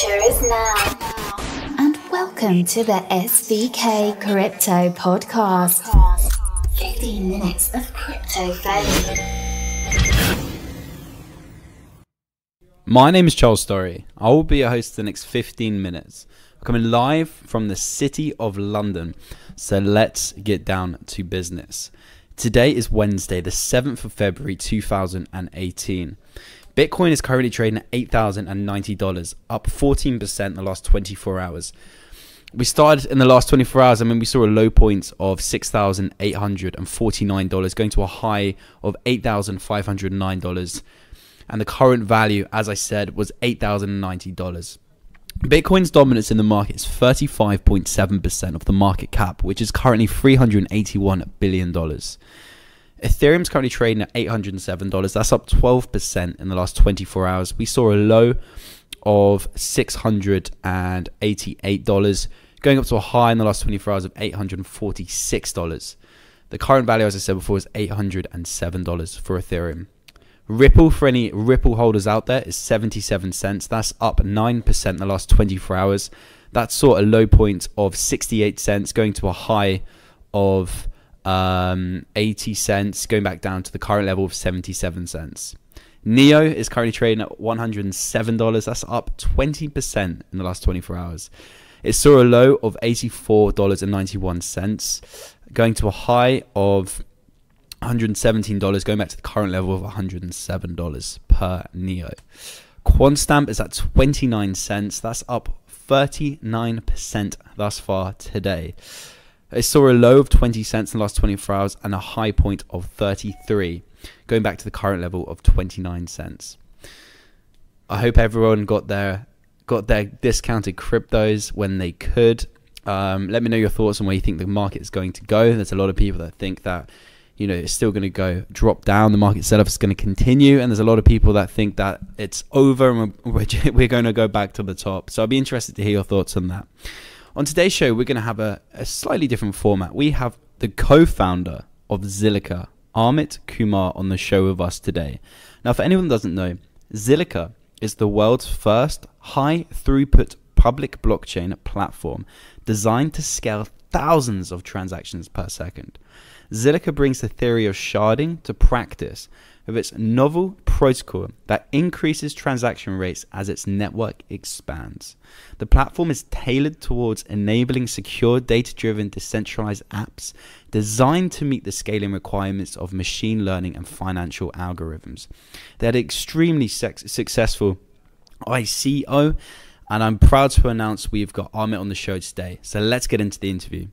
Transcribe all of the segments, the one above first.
future is now. And welcome to the SVK Crypto podcast. 15 minutes of crypto fame. My name is Charles Storry. I will be your host for the next 15 minutes. I'm coming live from the City of London. So let's get down to business. Today is Wednesday, the 7th of February, 2018. Bitcoin is currently trading at $8,090, up 14% in the last 24 hours. We started in the last 24 hours, we saw a low point of $6,849, going to a high of $8,509. And the current value, as I said, was $8,090. Bitcoin's dominance in the market is 35.7% of the market cap, which is currently $381 billion. Ethereum's currently trading at $807. That's up 12% in the last 24 hours. We saw a low of $688, going up to a high in the last 24 hours of $846. The current value, as I said before, is $807 for Ethereum. Ripple, for any Ripple holders out there, is 77 cents. That's up 9% in the last 24 hours. That saw a low point of 68 cents, going to a high of 80 cents, going back down to the current level of 77 cents. Neo is currently trading at $107. That's up 20% in the last 24 hours. It saw a low of $84.91, going to a high of $117, going back to the current level of $107 per Neo. Quantstamp is at 29 cents. That's up 39% thus far today. It saw a low of 20 cents in the last 24 hours and a high point of 33, going back to the current level of 29 cents. I hope everyone got their discounted cryptos when they could. Let me know your thoughts on where you think the market is going to go. There's a lot of people that think that, it's still going to drop down. The market setup is going to continue. And there's a lot of people that think that it's over and we're going to go back to the top. So I'll be interested to hear your thoughts on that. On today's show, we're going to have a slightly different format. We have the co-founder of Zilliqa, Amrit Kumar, on the show with us today. Now, for anyone who doesn't know, Zilliqa is the world's first high-throughput public blockchain platform designed to scale thousands of transactions per second. Zilliqa brings the theory of sharding to practice with its novel protocol that increases transaction rates as its network expands. The platform is tailored towards enabling secure, data-driven, decentralized apps designed to meet the scaling requirements of machine learning and financial algorithms. They had an extremely successful ICO, and I'm proud to announce we've got Amrit on the show today. So let's get into the interview.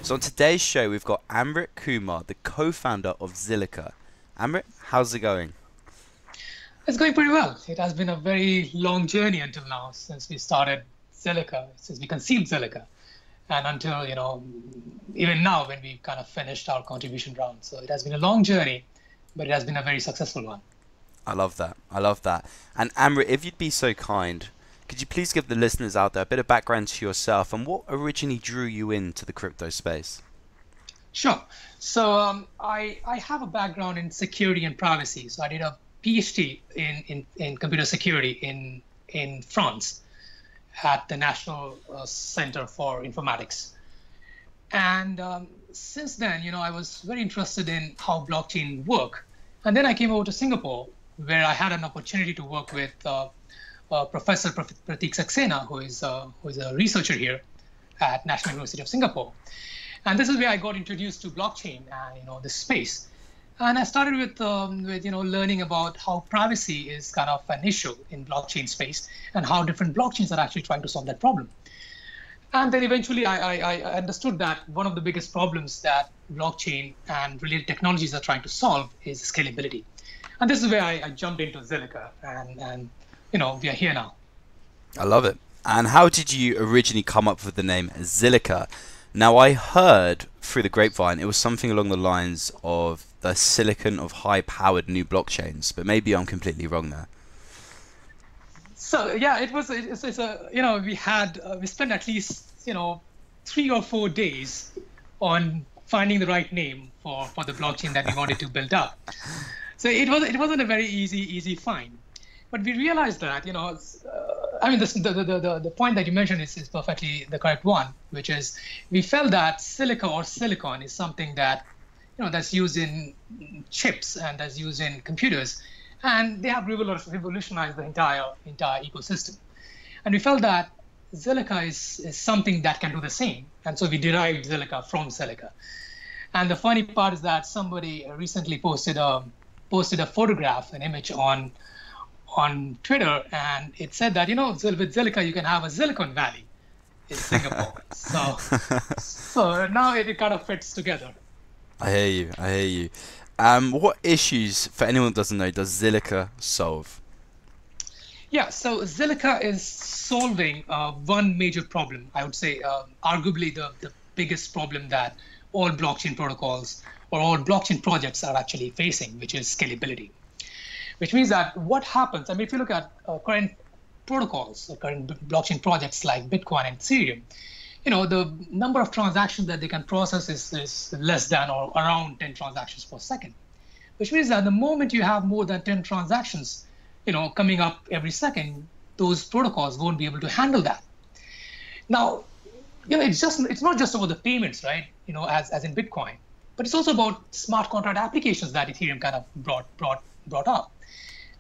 So on today's show, we've got Amrit Kumar, the co-founder of Zilliqa. Amrit, how's it going? It's going pretty well. It has been a very long journey until now, since we started Zilliqa, since we conceived Zilliqa, and until, even now when we kind of finished our contribution round. So it has been a long journey, but it has been a very successful one. I love that. And Amrit, if you'd be so kind, could you please give the listeners out there a bit of background to yourself and what originally drew you into the crypto space? Sure. So I have a background in security and privacy. So I did a PhD in computer security in France at the National Center for Informatics. And since then, I was very interested in how blockchain work. And then I came over to Singapore, where I had an opportunity to work with Professor Pratik Saxena, who is a researcher here at National University of Singapore. And this is where I got introduced to blockchain and this space. And I started with learning about how privacy is kind of an issue in blockchain space and how different blockchains are actually trying to solve that problem. And then eventually I understood that one of the biggest problems that blockchain and related technologies are trying to solve is scalability. And this is where I jumped into Zilliqa, and we are here now. I love it. And how did you originally come up with the name Zilliqa? Now, I heard through the grapevine it was something along the lines of the silicon of high-powered new blockchains, but maybe I'm completely wrong there. So yeah, we spent at least 3 or 4 days on finding the right name for the blockchain that we wanted to build up. So it wasn't a very easy find. But we realized that, the point that you mentioned is perfectly the correct one, which is we felt that silica or silicon is something that, that's used in chips and that's used in computers, and they have revolutionized the entire ecosystem. And we felt that Zilliqa is something that can do the same, and so we derived Zilliqa from silica. And the funny part is that somebody recently posted a photograph, an image on Twitter, and it said that, with Zilliqa you can have a Silicon Valley in Singapore. so now it kind of fits together. I hear you. What issues, for anyone that doesn't know, does Zilliqa solve? Yeah, so Zilliqa is solving one major problem, I would say, arguably the biggest problem that all blockchain protocols or all blockchain projects are actually facing, which is scalability. Which means that what happens, if you look at current protocols, or current blockchain projects like Bitcoin and Ethereum, the number of transactions that they can process is less than or around 10 transactions per second. Which means that the moment you have more than 10 transactions, coming up every second, those protocols won't be able to handle that. Now, it's not just about the payments, right? As in Bitcoin, but it's also about smart contract applications that Ethereum kind of brought up.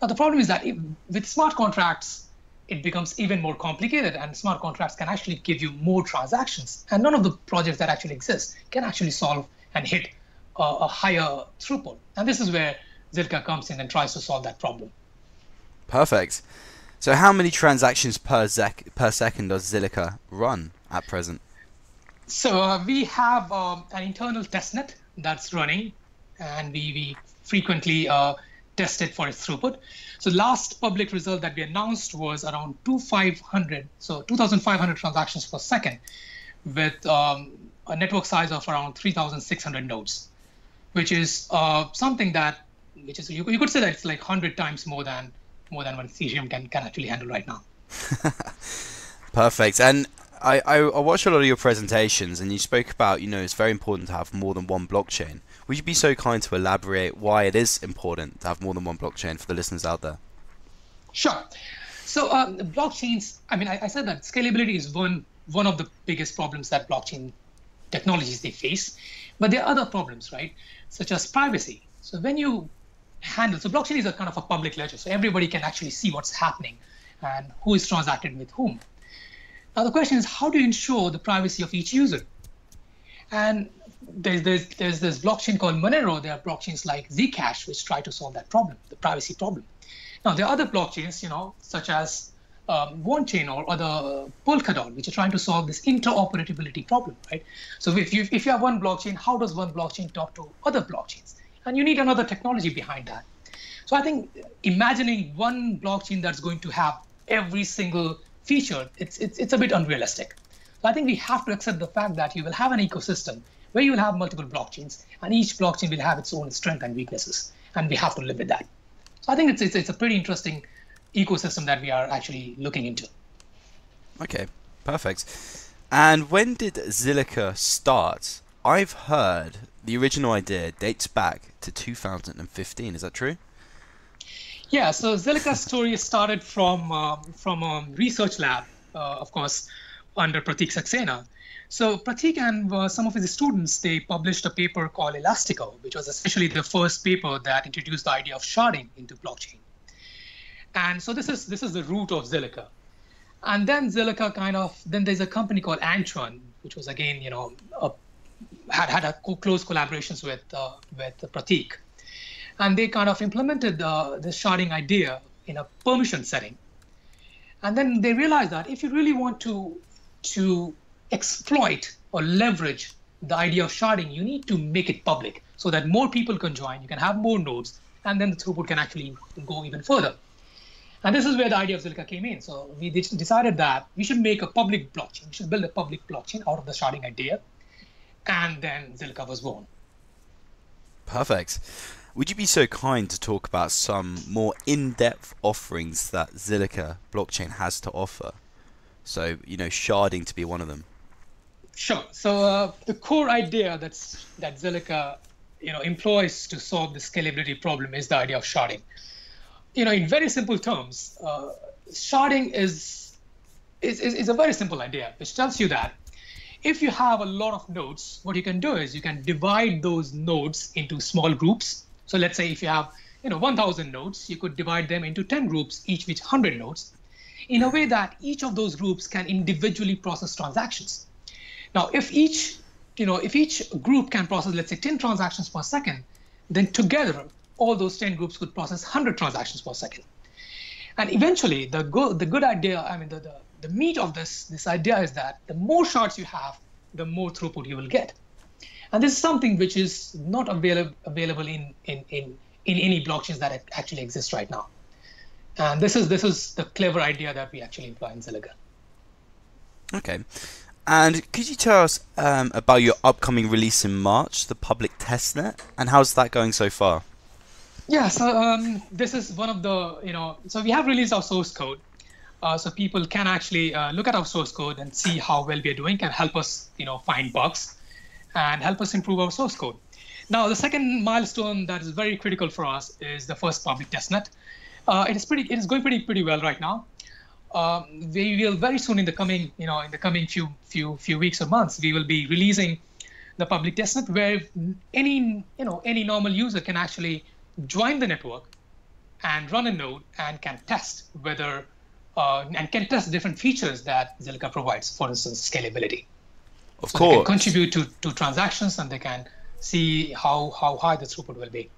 Now, the problem is that with smart contracts, it becomes even more complicated, and smart contracts can actually give you more transactions. And none of the projects that actually exist can actually solve and hit a higher throughput. And this is where Zilliqa comes in and tries to solve that problem. Perfect. So how many transactions per second does Zilliqa run at present? So we have an internal testnet that's running, and we frequently test it for its throughput. So last public result that we announced was around 2,500 transactions per second, with a network size of around 3,600 nodes, which is something that, you could say that it's like 100 times more than what Ethereum can actually handle right now. Perfect. And I watched a lot of your presentations, and you spoke about, it's very important to have more than one blockchain. Would you be so kind to elaborate why it is important to have more than one blockchain for the listeners out there? Sure. So blockchains, I said that scalability is one of the biggest problems that blockchain technologies they face, but there are other problems, right? Such as privacy. So when you so blockchain is a kind of a public ledger, so everybody can actually see what's happening and who is transacting with whom. Now the question is, how do you ensure the privacy of each user? And there's this blockchain called Monero. There are blockchains like Zcash which try to solve that problem, the privacy problem. Now there are other blockchains, such as OneChain or other Polkadot, which are trying to solve this interoperability problem, right? So if you have one blockchain, how does one blockchain talk to other blockchains? And you need another technology behind that. So I think imagining one blockchain that's going to have every single feature, it's a bit unrealistic. So I think we have to accept the fact that you will have an ecosystem where you will have multiple blockchains, and each blockchain will have its own strengths and weaknesses, and we have to live with that. So I think it's a pretty interesting ecosystem that we are actually looking into. Okay, perfect. And when did Zilliqa start? I've heard the original idea dates back to 2015. Is that true? Yeah, so Zilliqa's story started from a research lab, of course, under Pratik Saxena. So Pratik and some of his students, they published a paper called Elastico, which was essentially the first paper that introduced the idea of sharding into blockchain. And so this is the root of Zilliqa. And then Zilliqa then there's a company called Antron, which was again, had a close collaborations with Pratik. And they kind of implemented the sharding idea in a permission setting. And then they realized that if you really want to exploit or leverage the idea of sharding, you need to make it public so that more people can join, you can have more nodes, and then the throughput can actually go even further. And this is where the idea of Zilliqa came in. So we decided that we should make a public blockchain. We should build a public blockchain out of the sharding idea. And then Zilliqa was born. Perfect. Would you be so kind to talk about some more in-depth offerings that Zilliqa blockchain has to offer? So, sharding to be one of them. Sure. So the core idea that Zilliqa employs to solve the scalability problem is the idea of sharding. in very simple terms, sharding is a very simple idea, which tells you that if you have a lot of nodes, what you can do is you can divide those nodes into small groups. So let's say if you have 1,000 nodes, you could divide them into 10 groups, each with 100 nodes, in a way that each of those groups can individually process transactions. Now, if each group can process, let's say, 10 transactions per second, then together all those 10 groups could process 100 transactions per second. And eventually, the good idea, the meat of this idea is that the more shards you have, the more throughput you will get. And this is something which is not available in any blockchains that actually exist right now. And this is the clever idea that we actually employ in Zilliqa. Okay. And could you tell us about your upcoming release in March, the public testnet, and how's that going so far? Yeah, so this is one of the, so we have released our source code. So people can actually look at our source code and see how well we are doing, and help us, find bugs and help us improve our source code. Now, the second milestone that is very critical for us is the first public testnet. It is going pretty well right now. We will very soon, in the coming few weeks or months, we will be releasing the public testnet where any normal user can actually join the network and run a node and can test whether and can test different features that Zilliqa provides. For instance, scalability. Of so course. They can contribute to transactions, and they can see how high the throughput will be.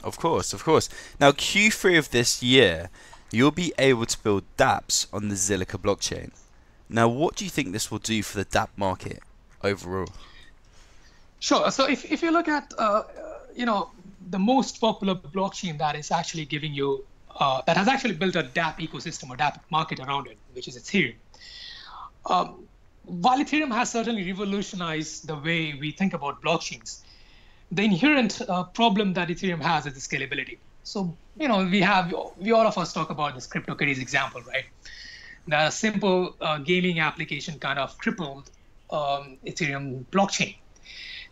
Of course, of course. Now, Q3 of this year, you'll be able to build dApps on the Zilliqa blockchain. Now, what do you think this will do for the dApp market overall? Sure. So if you look at the most popular blockchain that is actually giving you that has actually built a dApp ecosystem or dApp market around it, which is Ethereum. While Ethereum has certainly revolutionized the way we think about blockchains, the inherent problem that Ethereum has is the scalability. So, we all of us talk about this CryptoKitties example, right? The simple gaming application kind of crippled Ethereum blockchain.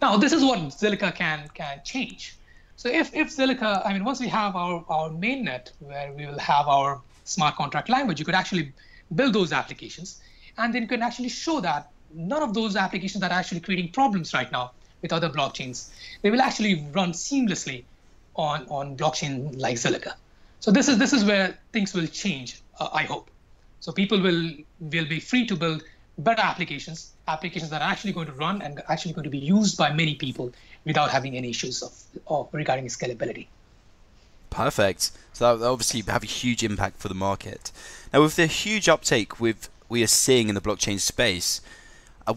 Now, this is what Zilliqa can change. So if Zilliqa, once we have our mainnet where we will have our smart contract language, you could actually build those applications, and then you can actually show that none of those applications that are actually creating problems right now with other blockchains, they will actually run seamlessly on blockchain like Zilliqa. So this is where things will change, I hope. So people will be free to build better applications that are actually going to run and actually going to be used by many people without having any issues of regarding scalability. Perfect. So that will obviously have a huge impact for the market. Now, with the huge uptake we are seeing in the blockchain space,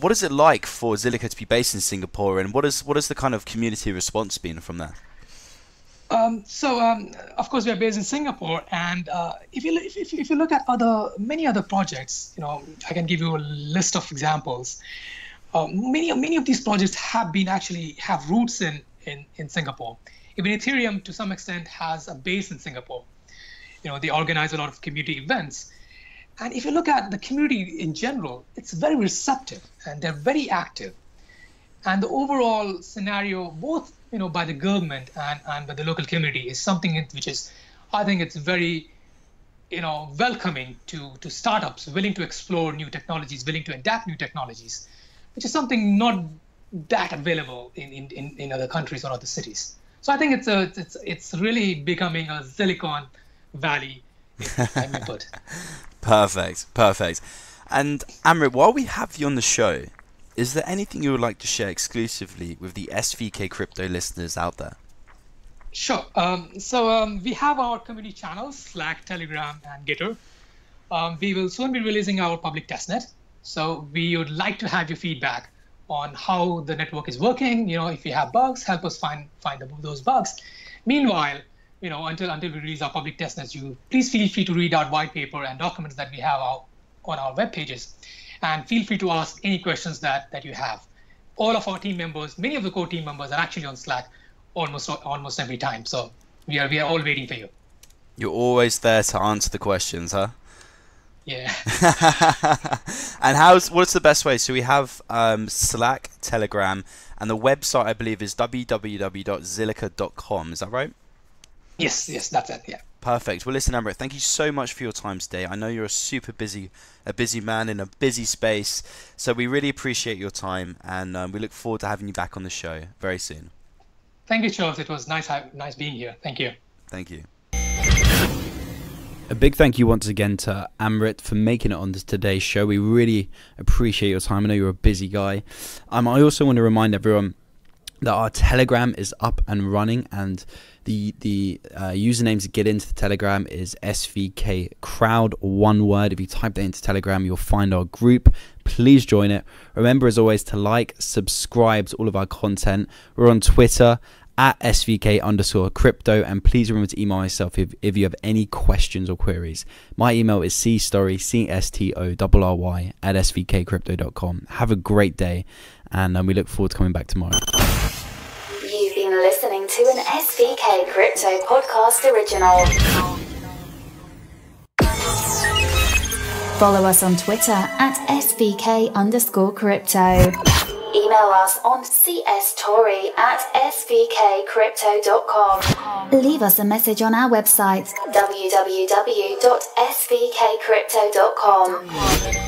what is it like for Zilliqa to be based in Singapore, and what is the kind of community response been from there? Of course, we are based in Singapore, and if you look at many other projects, I can give you a list of examples. Many of these projects have roots in Singapore. Even Ethereum, to some extent, has a base in Singapore. They organize a lot of community events, and if you look at the community in general, it's very receptive and they're very active. And the overall scenario, both by the government and by the local community, is something which is, I think, it's very welcoming to startups willing to explore new technologies, willing to adapt new technologies, which is something not that available in other countries or other cities. So I think it's really becoming a Silicon Valley, if I may put. Perfect. And Amrit, while we have you on the show, is there anything you would like to share exclusively with the SVK Crypto listeners out there? Sure. We have our community channels, Slack, Telegram, and Gitter. We will soon be releasing our public testnet. So we would like to have your feedback on how the network is working. If you have bugs, help us find those bugs. Meanwhile, until we release our public testnets, please feel free to read our white paper and documents that we have on our web pages. And feel free to ask any questions that you have. All of our team members, many of the core team members, are actually on Slack almost every time. So we are all waiting for you. You're always there to answer the questions, huh? Yeah. And what's the best way? So we have Slack, Telegram, and the website, I believe, is www.zilliqa.com. Is that right? Yes, that's it. Yeah. Perfect. Well, listen, Amrit, thank you so much for your time today. I know you're a busy man in a busy space, so we really appreciate your time, and we look forward to having you back on the show very soon. Thank you, Charles. It was nice being here. Thank you. Thank you. A big thank you once again to Amrit for making it on today's show. We really appreciate your time. I know you're a busy guy. I also want to remind everyone that our Telegram is up and running, and the username to get into the Telegram is SVK Crowd, one word. If you type that into Telegram, you'll find our group. Please join it. Remember, as always, to like, subscribe to all of our content. We're on Twitter at SVK_crypto, and please remember to email myself if you have any questions or queries. My email is cstorry, CSTORRY @svkcrypto.com. Have a great day, and we look forward to coming back tomorrow. You've been listening to an SVK Crypto podcast original. Follow us on Twitter at SVK_crypto. Email us on cstorry @svkcrypto.com. Leave us a message on our website, www.svkcrypto.com.